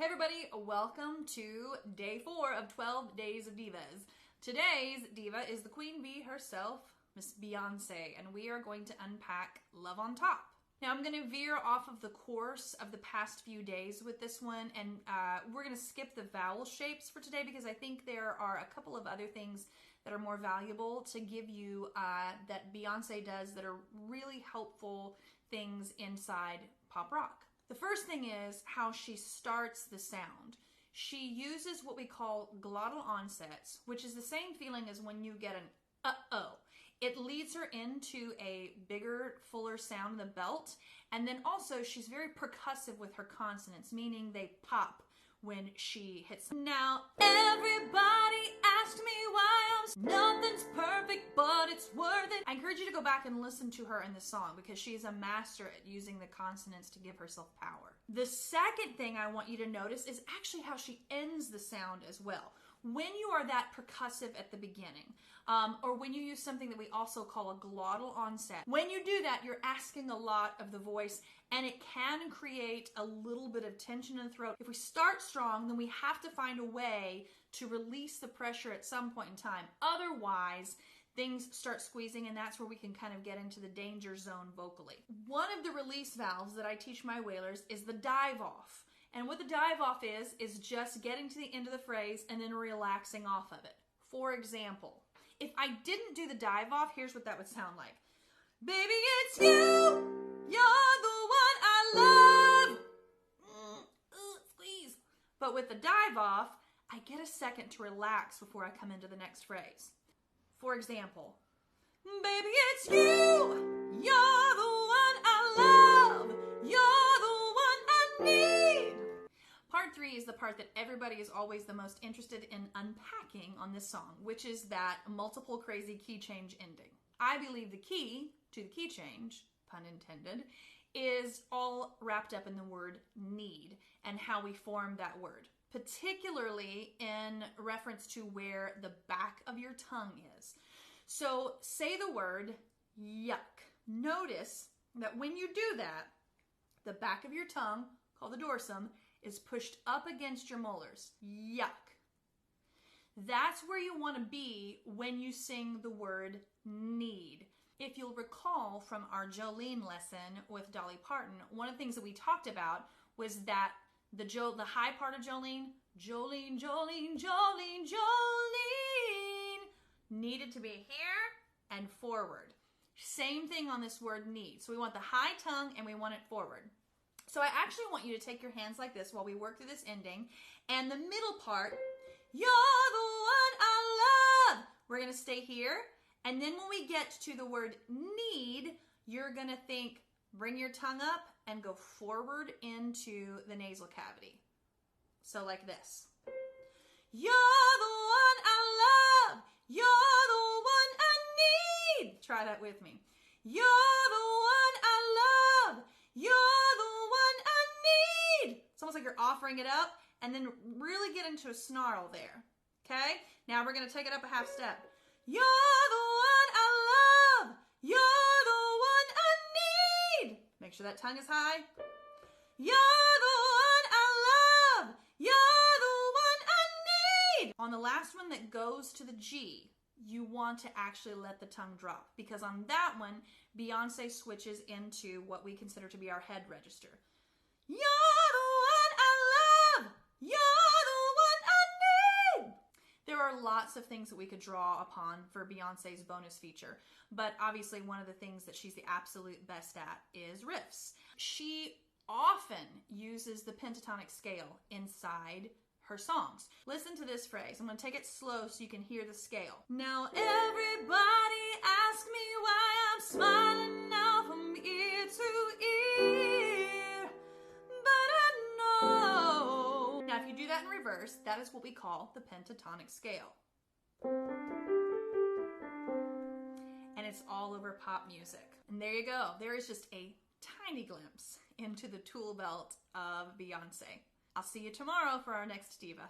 Hey everybody, welcome to day 4 of 12 Days of Divas. Today's diva is the queen bee herself, Miss Beyoncé, and we are going to unpack Love on Top. Now I'm going to veer off of the course of the past few days with this one, and we're going to skip the vowel shapes for today because I think there are a couple of other things that are more valuable to give you that Beyoncé does that are really helpful things inside pop rock. The first thing is how she starts the sound. She uses what we call glottal onsets, which is the same feeling as when you get an uh-oh. It leads her into a bigger, fuller sound in the belt, and then also she's very percussive with her consonants, meaning they pop when she hits them. Now, everybody asked me why nothing's perfect, but it's worth it. I encourage you to go back and listen to her in the song because she's a master at using the consonants to give herself power. The second thing I want you to notice is actually how she ends the sound as well. When you are that percussive at the beginning, or when you use something that we also call a glottal onset, when you do that, you're asking a lot of the voice, and it can create a little bit of tension in the throat. If we start strong, then we have to find a way to release the pressure at some point in time. Otherwise, things start squeezing, and that's where we can kind of get into the danger zone vocally. One of the release valves that I teach my wailers is the dive off. And what the dive off is just getting to the end of the phrase and then relaxing off of it. For example, if I didn't do the dive off, here's what that would sound like. Baby, it's you! You're the one I love! Squeeze. But with the dive off, I get a second to relax before I come into the next phrase. For example, baby, it's you! You're the one I love! You're the one I need! Part 3 is the part that everybody is always the most interested in unpacking on this song, which is that multiple crazy key change ending. I believe the key to the key change, pun intended, is all wrapped up in the word need and how we form that word, particularly in reference to where the back of your tongue is. So say the word yuck. Notice that when you do that, the back of your tongue, called the dorsum, is pushed up against your molars. Yuck. That's where you want to be when you sing the word need. If you'll recall from our Jolene lesson with Dolly Parton, one of the things that we talked about was that the high part of Jolene, Jolene, Jolene, Jolene, Jolene, needed to be here and forward. Same thing on this word need. So we want the high tongue and we want it forward. So I actually want you to take your hands like this while we work through this ending. And the middle part, you're the one I love. We're going to stay here. And then when we get to the word need, you're going to think, bring your tongue up and go forward into the nasal cavity. So like this. You're the one I love. You're the one I need. Try that with me. You're the one I love. You're the one I need. It's almost like you're offering it up and then really get into a snarl there. Okay? Now we're going to take it up a half step. You're the one I love. You're the one I need. Make sure that tongue is high. You're the one I love. You're the one I need. On the last one that goes to the G, you want to actually let the tongue drop because on that one, Beyoncé switches into what we consider to be our head register. You're the one I love. You're the one I need. There are lots of things that we could draw upon for Beyoncé's bonus feature, but obviously one of the things that she's the absolute best at is riffs. She often uses the pentatonic scale inside her songs. Listen to this phrase. I'm going to take it slow so you can hear the scale. Now everybody ask me why I'm smiling now from ear to ear, but I know. Now if you do that in reverse, that is what we call the pentatonic scale. And it's all over pop music. And there you go. There is just a tiny glimpse into the tool belt of Beyoncé. I'll see you tomorrow for our next diva.